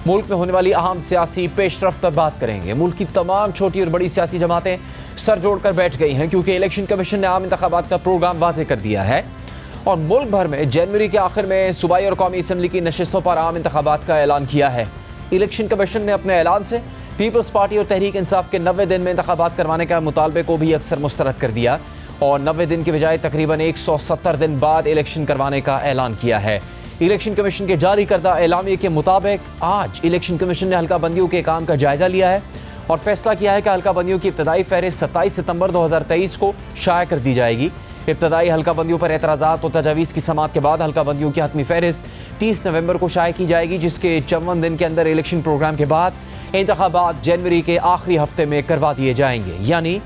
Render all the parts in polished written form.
मुल्क में होने वाली अहम सियासी पेशरफ्त पर बात करेंगे। मुल्क की तमाम छोटी और बड़ी सियासी जमातें सर जोड़कर बैठ गई हैं क्योंकि इलेक्शन कमीशन ने आम इंतखाबात का प्रोग्राम वाज़ेह कर दिया है और मुल्क भर में जनवरी के आखिर में सूबाई और कौमी असम्बली की नशिस्तों पर आम इंतखाबात का ऐलान किया है। इलेक्शन कमीशन ने अपने ऐलान से पीपल्स पार्टी और तहरीक इंसाफ के 90 दिन में इंतखाबात करवाने का मुतालबे को भी अक्सर मुस्तरद कर दिया और 90 दिन के बजाय तकरीबन 170 दिन बाद इलेक्शन करवाने का ऐलान किया है। इलेक्शन कमीशन के जारी करदा एलामिये के मुताबिक आज इलेक्शन कमीशन ने हल्का बंदियों के काम का जायजा लिया है और फैसला किया है कि हल्का बंदियों की इब्तदाई फहरिस्त 27 सितंबर 2023 को शाया कर दी जाएगी। इब्तदाई हल्का बंदियों पर एतराज़ात और तजावीज़ की समात के बाद हल्का बंदियों की हतमी फहरिस्त 30 नवंबर को शाया की जाएगी, जिसके 54 दिन के अंदर इलेक्शन प्रोग्राम के बाद इंतखाबात जनवरी के आखिरी हफ्ते में करवा दिए जाएंगे। यानी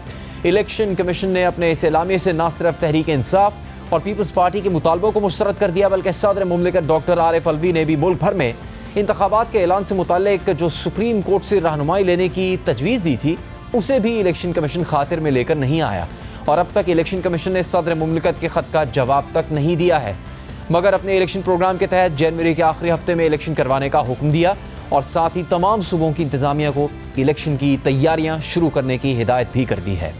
इलेक्शन कमीशन ने अपने इस एलामिये से न सिर्फ तहरीक इंसाफ और पीपल्स पार्टी के मुतालबों को मुस्तरद कर दिया बल्कि सदर मुमलिकत डॉक्टर आरिफ अलवी ने भी मुल्क भर में इंतखाबात के ऐलान से मुताल्लिक जो सुप्रीम कोर्ट से रहनुमाई लेने की तजवीज़ दी थी उसे भी इलेक्शन कमीशन खातिर में लेकर नहीं आया और अब तक इलेक्शन कमीशन ने सदर मुमलिकत के ख़त का जवाब तक नहीं दिया है, मगर अपने इलेक्शन प्रोग्राम के तहत जनवरी के आखिरी हफ्ते में इलेक्शन करवाने का हुक्म दिया और साथ ही तमाम सूबों की इंतज़ामिया को इलेक्शन की तैयारियाँ शुरू करने की हिदायत भी कर दी है।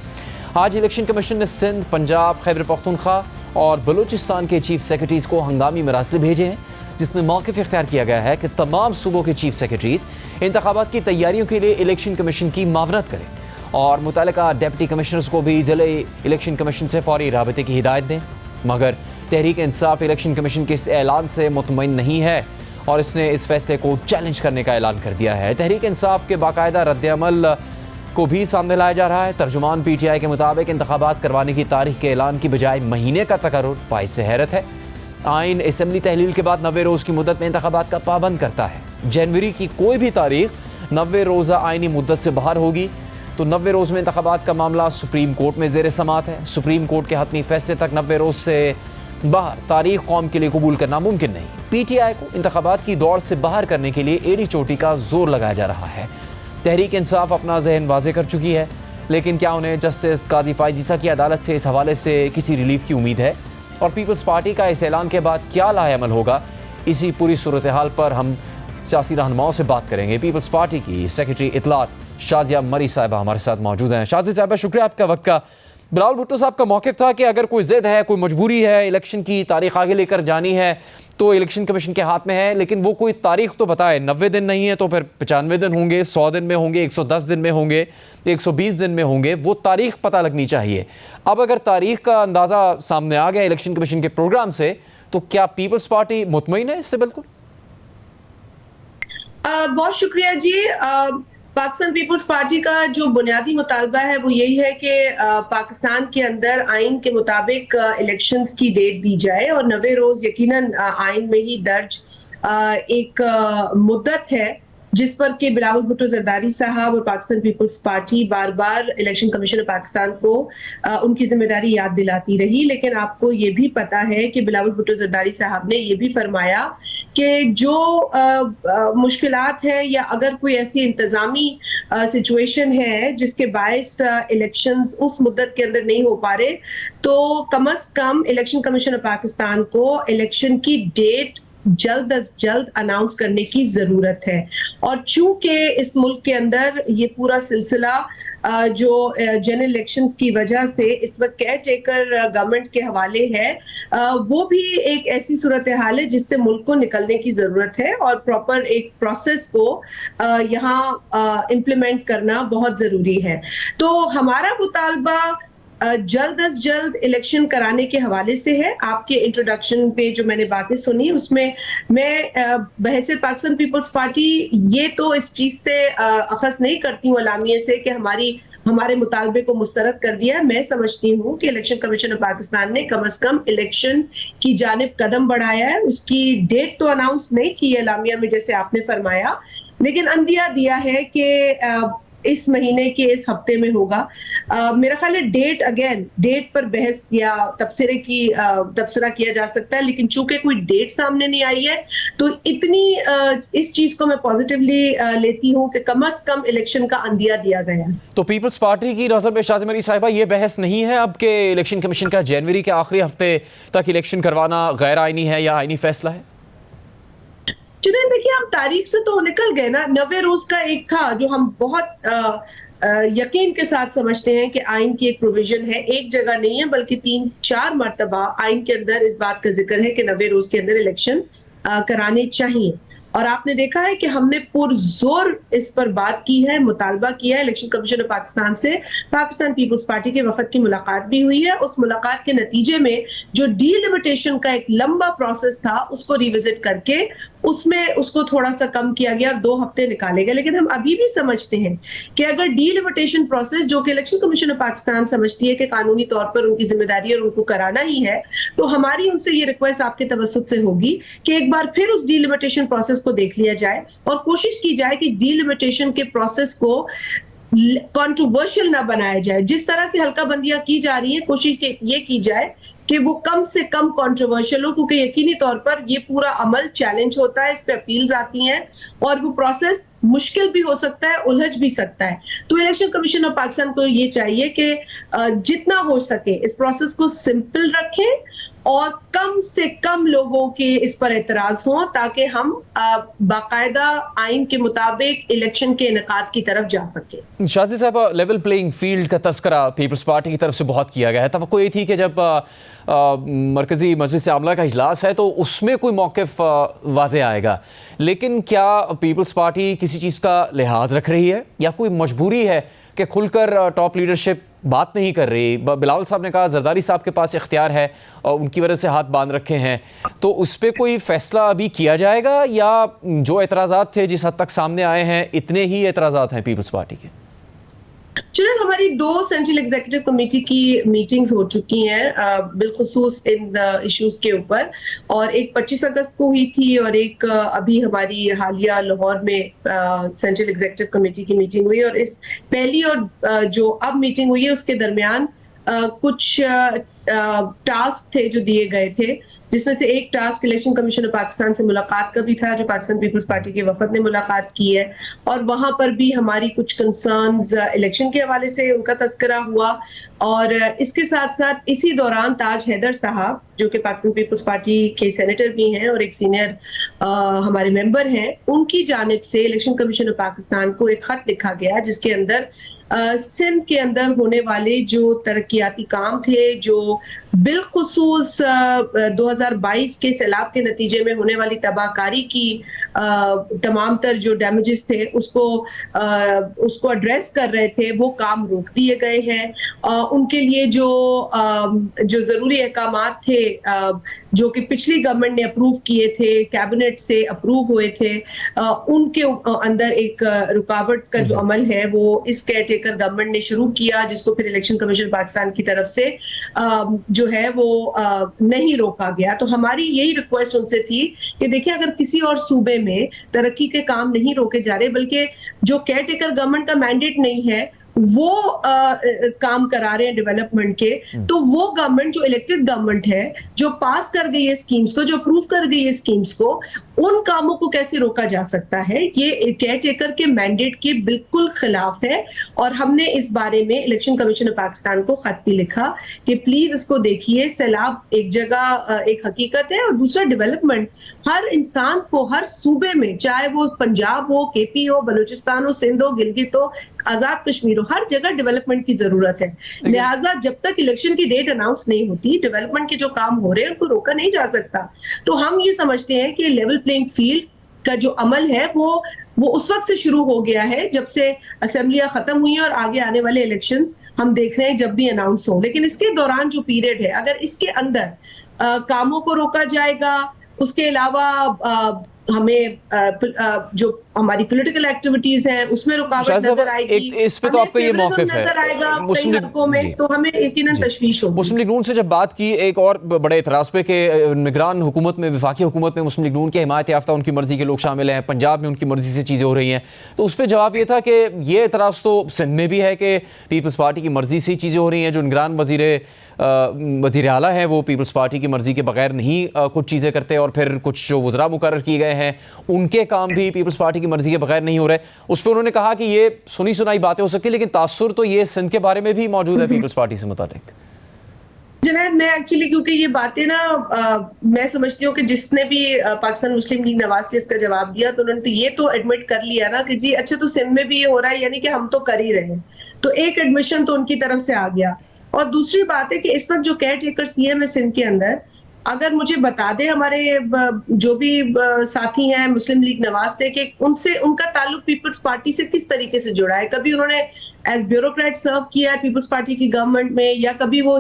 आज इलेक्शन कमीशन ने सिंध, पंजाब, खैबर पख्तूनख्वा और बलूचिस्तान के चीफ सेक्रेटरीज़ को हंगामी मरासिल भेजे हैं, जिसमें मौक़िफ़ इख्तियार किया गया है कि तमाम सूबों के चीफ सेक्रेटरीज़ इंतखाबात की तैयारियों के लिए इलेक्शन कमीशन की मावनत करें और मुतल्लिका डिप्टी कमिश्नर्स को भी ज़िले इलेक्शन कमीशन से फौरी राबते की हिदायत दें। मगर तहरीक इंसाफ इलेक्शन कमीशन के इस ऐलान से मुतमईन नहीं है और इसने इस फैसले को चैलेंज करने का ऐलान कर दिया है। तहरीक इंसाफ के बाकायदा रद्द-ए-अमल को भी सामने लाया जा रहा है। तर्जुमान PTI के मुताबिक इंतखाबात करवाने की तारीख के ऐलान की बजाय महीने का तकर्रुर बाइस हैरत है। आइन असम्बली तहलील के बाद 90 रोज़ की मुद्दत में इंतखाबात का पाबंद करता है। जनवरी की कोई भी तारीख 90 रोज़ा आइनी मुद्दत से बाहर होगी तो 90 रोज़ में इंतखाबात का मामला सुप्रीम कोर्ट में ज़ेर समात है। सुप्रीम कोर्ट के हतमी फैसले तक 90 रोज़ से बाहर तारीख कौम के लिए कबूल करना मुमकिन नहीं। PTI को इंतखाबात की दौड़ से बाहर करने के लिए एड़ी चोटी का जोर लगाया जा रहा है। तहरीक इंसाफ अपना जहन वाज़े कर चुकी है, लेकिन क्या उन्हें जस्टिस कादी फायजीसा की अदालत से इस हवाले से किसी रिलीफ की उम्मीद है और पीपल्स पार्टी का इस ऐलान के बाद क्या लाएअमल होगा, इसी पूरी सूरत हाल पर हम सियासी रहनुमाओं से बात करेंगे। पीपल्स पार्टी की सेक्रेटरी इतलात शाजिया मरी साहिबा हमारे साथ मौजूद हैं। शाजिया साहिबा, शुक्रिया आपका वक्त का। बिलावल भुट्टो साहब का मौक़िफ़ था कि अगर कोई ज़िद है, कोई मजबूरी है, इलेक्शन की तारीख आगे लेकर जानी है तो इलेक्शन कमीशन के हाथ में है, लेकिन वो कोई तारीख तो बताए। 90 दिन नहीं है तो फिर 95 दिन होंगे, 100 दिन में होंगे, 110 दिन में होंगे, 120 दिन में होंगे, वो तारीख पता लगनी चाहिए। अब अगर तारीख का अंदाज़ा सामने आ गया इलेक्शन कमीशन के प्रोग्राम से तो क्या पीपल्स पार्टी मुतमईन है इससे? बिल्कुल। बहुत शुक्रिया जी। पाकिस्तान पीपल्स पार्टी का जो बुनियादी मुतालबा है वो यही है कि पाकिस्तान के अंदर आइन के मुताबिक इलेक्शंस की डेट दी जाए और 90 रोज यकीनन आइन में ही दर्ज एक मुद्दत है जिस पर कि बिलावल भुट्टो जरदारी साहब और पाकिस्तान पीपल्स पार्टी बार बार इलेक्शन कमीशन ऑफ पाकिस्तान को उनकी जिम्मेदारी याद दिलाती रही। लेकिन आपको ये भी पता है कि बिलावल भुट्टो जरदारी साहब ने ये भी फरमाया कि जो मुश्किलात है या अगर कोई ऐसी इंतजामी सिचुएशन है जिसके बायस इलेक्शंस उस मुद्दत के अंदर नहीं हो पा रहे तो कम अज कम इलेक्शन कमीशन ऑफ पाकिस्तान को इलेक्शन की डेट जल्द अज जल्द अनाउंस करने की जरूरत है। और चूंकि इस मुल्क के अंदर ये पूरा सिलसिला जो जनरल इलेक्शंस की वजह से इस वक्त केयर टेकर गवर्नमेंट के हवाले है, वो भी एक ऐसी सूरत हाल है जिससे मुल्क को निकलने की जरूरत है और प्रॉपर एक प्रोसेस को यहाँ इम्प्लीमेंट करना बहुत जरूरी है। तो हमारा मुतालबा जल्द अज जल्द इलेक्शन कराने के हवाले से है। आपके इंट्रोडक्शन पे जो मैंने बातें सुनी उसमें मैं बहैसियत पाकिस्तान पीपल्स पार्टी ये तो इस चीज से अखज़ नहीं करती हूँ अलामिये से कि हमारे मुतालबे को मुस्तरद कर दिया है। मैं समझती हूँ कि इलेक्शन कमीशन ऑफ पाकिस्तान ने कम से कम इलेक्शन की जानिब कदम बढ़ाया है। उसकी डेट तो अनाउंस नहीं की है अलामिया में जैसे आपने फरमाया, लेकिन अंदिया दिया है कि इस महीने के इस हफ्ते में होगा। मेरा ख्याल है डेट पर बहस या तबसरा किया जा सकता है, लेकिन चूंकि कोई डेट सामने नहीं आई है तो इस चीज को मैं पॉजिटिवली लेती हूँ कि कम से कम इलेक्शन का अंदिया दिया गया। तो पीपल्स पार्टी की नजर में शाज़िया मरी साहिबा ये बहस नहीं है अब के इलेक्शन कमीशन का जनवरी के आखिरी हफ्ते तक इलेक्शन करवाना गैर आइनी है या आइनी फैसला है? चुनाव देखिए, हम तारीख से तो निकल गए ना। 90 रोज का एक था जो हम बहुत यकीन के साथ समझते हैं कि आइन की एक प्रोविजन है, एक जगह नहीं है बल्कि 3-4 मर्तबा आइन के अंदर इस बात का जिक्र है कि 90 रोज के अंदर इलेक्शन कराने चाहिए। और आपने देखा है कि हमने पुरजोर इस पर बात की है, मुतालबा किया है इलेक्शन कमीशन ऑफ पाकिस्तान से। पाकिस्तान पीपल्स पार्टी के वफद की मुलाकात भी हुई है। उस मुलाकात के नतीजे में जो डीलिमिटेशन का एक लंबा प्रोसेस था उसको रिविजिट करके उसमें उसको थोड़ा सा कम किया गया और 2 हफ्ते निकाले गए। लेकिन हम अभी भी समझते हैं कि अगर डीलिमिटेशन प्रोसेस, जो कि इलेक्शन कमीशन ऑफ पाकिस्तान समझती है कि कानूनी तौर पर उनकी जिम्मेदारी और उनको कराना ही है, तो हमारी उनसे ये रिक्वेस्ट आपके तवज्जुह से होगी कि एक बार फिर उस डीलिमिटेशन प्रोसेस को देख लिया जाए और कोशिश की जाए कि डीलिमिटेशन के प्रोसेस को कंट्रोवर्शियल ना बनाया जाए। जिस तरह से हल्का बंदियां की जा रही है, कोशिश ये की जाए कि वो कम से कम कंट्रोवर्शियल हो, क्योंकि यकीनी तौर पर ये पूरा अमल चैलेंज होता है, इस पे अपील्स आती हैं और वो प्रोसेस मुश्किल भी हो सकता है, उलझ भी सकता है। तो इलेक्शन कमीशन ऑफ पाकिस्तान को ये चाहिए कि जितना हो सके इस प्रोसेस को सिंपल रखें और कम से कम लोगों के इस पर एतराज हों, ताकि हम बाकायदा आइन के मुताबिक इलेक्शन के इनेकाद की तरफ जा सके। शाज़ी साहब, लेवल प्लेइंग फील्ड का तस्करा पीपल्स पार्टी की तरफ से बहुत किया गया है। तवक्को ये थी कि जब मरकज़ी मजलिस आमला का इजलास है तो उसमें कोई मौक़िफ़ वाज़े आएगा, लेकिन क्या पीपल्स पार्टी किसी चीज़ का लिहाज रख रही है या कोई मजबूरी है कि खुलकर टॉप लीडरशिप बात नहीं कर रही? बिलावल साहब ने कहा जरदारी साहब के पास इख्तियार है और उनकी वजह से हाथ बांध रखे हैं, तो उस पर कोई फैसला अभी किया जाएगा या जो एतराज़ात थे जिस हद तक सामने आए हैं इतने ही एतराज़ात हैं पीपल्स पार्टी के? चलिए, हमारी 2 सेंट्रल एग्जीक्यूटिव कमेटी की मीटिंग्स हो चुकी हैं बिलखुसूस इन इश्यूज के ऊपर, और एक 25 अगस्त को हुई थी और एक अभी हमारी हालिया लाहौर में सेंट्रल एग्जीक्यूटिव कमेटी की मीटिंग हुई। और इस पहली और जो अब मीटिंग हुई है उसके दरमियान कुछ टास्क थे जो दिए गए थे, जिसमें से एक task election commission of Pakistan से मुलाकात का भी था, जो पाकिस्तान पीपल्स पार्टी के वफद ने मुलाकात की है, और वहां पर भी हमारी कुछ कंसर्न्स इलेक्शन के हवाले से उनका तस्करा हुआ। और इसके साथ साथ इसी दौरान ताज हैदर साहब, जो कि पाकिस्तान पीपल्स पार्टी के सेनेटर भी हैं और एक सीनियर हमारे मेंबर हैं, उनकी जानिब से इलेक्शन कमीशन ऑफ पाकिस्तान को एक खत लिखा गया जिसके अंदर सिंध के अंदर होने वाले जो तरक्याती काम थे, जो बिलखुसूस 2022 के सैलाब के नतीजे में होने वाली तबाहकारी की तमाम तर जो डैमेजेस थे उसको एड्रेस कर रहे थे, वो काम रोक दिए गए हैं। उनके लिए जो जरूरी अहकामात थे जो कि पिछली गवर्नमेंट ने अप्रूव किए थे, कैबिनेट से अप्रूव हुए थे, उनके अंदर एक रुकावट का जो अमल है वो इस केयरटेकर गवर्नमेंट ने शुरू किया, जिसको फिर इलेक्शन कमीशन पाकिस्तान की तरफ से जो है वो नहीं रोका गया। तो हमारी यही रिक्वेस्ट उनसे थी कि देखिए, अगर किसी और सूबे में तरक्की के काम नहीं रोके जा रहे, बल्कि जो केयरटेकर गवर्नमेंट का मैंडेट नहीं है वो काम करा रहे हैं डेवलपमेंट के, तो वो गवर्नमेंट जो इलेक्टेड गवर्नमेंट है, जो पास कर गई है स्कीम्स को, जो अप्रूव कर गई है स्कीम्स को, उन कामों को कैसे रोका जा सकता है? ये केयरटेकर के मैंडेट के बिल्कुल खिलाफ है। और हमने इस बारे में इलेक्शन कमीशन ऑफ पाकिस्तान को खत भी लिखा कि प्लीज इसको देखिए, सैलाब एक जगह एक हकीकत है और दूसरा डेवलपमेंट हर इंसान को हर सूबे में, चाहे वो पंजाब हो, केपी हो, बलूचिस्तान हो, सिंध हो, गिलगित हो, आजाद कश्मीर हो, हर जगह डेवलपमेंट की जरूरत है। लिहाजा जब तक इलेक्शन की डेट अनाउंस नहीं होती, डेवलपमेंट के जो काम हो रहे हैं उनको रोका नहीं जा सकता। तो हम ये समझते हैं कि लेवल प्लेइंग फील्ड का जो अमल है वो उस वक्त से शुरू हो गया है जब से असेंबलियां खत्म हुई हैं और आगे आने वाले इलेक्शंस हम देख रहे हैं जब भी अनाउंस हो। लेकिन इसके दौरान जो पीरियड है, अगर इसके अंदर कामों को रोका जाएगा, उसके अलावा हमें जो हमारी पॉलिटिकल एक्टिविटीज हैं उसमें रुकावट नजर आएगी, इस पे तो आपका ये मौक़िफ़ है मुस्लिम लीग में, तो हमें यकीनन तशवीश होगी। मुस्लिम लीग नून से जब बात की एक और बड़े एतराज़ पे कि निगरान हुकूमत में, वफाकी हुकूमत में मुस्लिम लीग नून के हिमायत याफ्ता उनकी मर्जी के लोग शामिल हैं, पंजाब में उनकी मर्जी से चीज़ें हो रही हैं, तो उस पर जवाब ये था कि ये एतराज़ तो सिंध में भी है कि पीपल्स पार्टी की मर्जी से चीज़ें हो रही हैं, जो निगरान वज़ीर आला हैं वो पीपल्स पार्टी की मर्जी के बगैर नहीं कुछ चीज़ें करते, और फिर कुछ जो वज़रा मुकर्रर किए गए हैं उनके काम भी पीपल्स पार्टी की मर्जी के बगैर नहीं हो रहे। उस पर उन्होंने कहा कि ये सुनी सुनाई बातें हो सकती है, लेकिन तासुर तो ये सिंध के बारे में भी मौजूद है पीपल्स पार्टी से मुताल्लिक। जुनैद, मैं एक्चुअली क्योंकि ये बातें ना मैं समझती हूँ कि जिसने भी पाकिस्तान मुस्लिम लीग नवाज से इसका जवाब दिया तो उन्होंने तो ये तो एडमिट कर लिया ना कि जी अच्छा तो सिंध में भी ये हो रहा है, यानी कि हम तो कर ही रहे हैं। तो एक एडमिशन तो उनकी तरफ से आ गया। और दूसरी बात है कि इस वक्त जो केयर टेकर सीएम है सिंध के अंदर, अगर मुझे बता दे हमारे जो भी साथी हैं मुस्लिम लीग नवाज से कि उनसे उनका ताल्लुक पीपल्स पार्टी से किस तरीके से जुड़ा है, कभी उन्होंने एज ब्यूरोक्रेट सर्व किया है पीपल्स पार्टी की गवर्नमेंट में, या कभी वो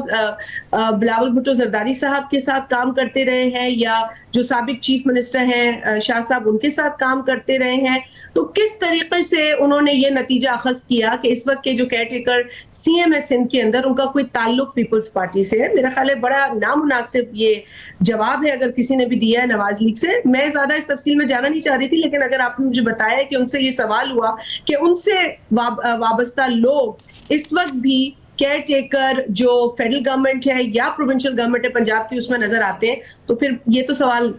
बिलावल भुट्टो जरदारी साहब के साथ काम करते रहे हैं, या जो साबिक चीफ मिनिस्टर हैं शाह साहब उनके साथ काम करते रहे हैं। तो किस तरीके से उन्होंने ये नतीजा अखज किया कि इस वक्त के जो केयर टेकर सीएम है सिंध के अंदर उनका कोई ताल्लुक पीपल्स पार्टी से है। मेरा ख्याल है बड़ा नामुनासिब ये जवाब है अगर किसी ने भी दिया है नवाज लीग से। मैं ज्यादा इस तफसील में जाना नहीं चाह रही थी, लेकिन अगर आपने मुझे बताया कि उनसे ये सवाल हुआ कि उनसे वाबस्ता लोग इस वक्त भी केयर टेकर जो फेडरल गवर्नमेंट है या प्रोविंशियल गवर्नमेंट है पंजाब की उसमें नजर आते हैं, तो फिर ये तो सवाल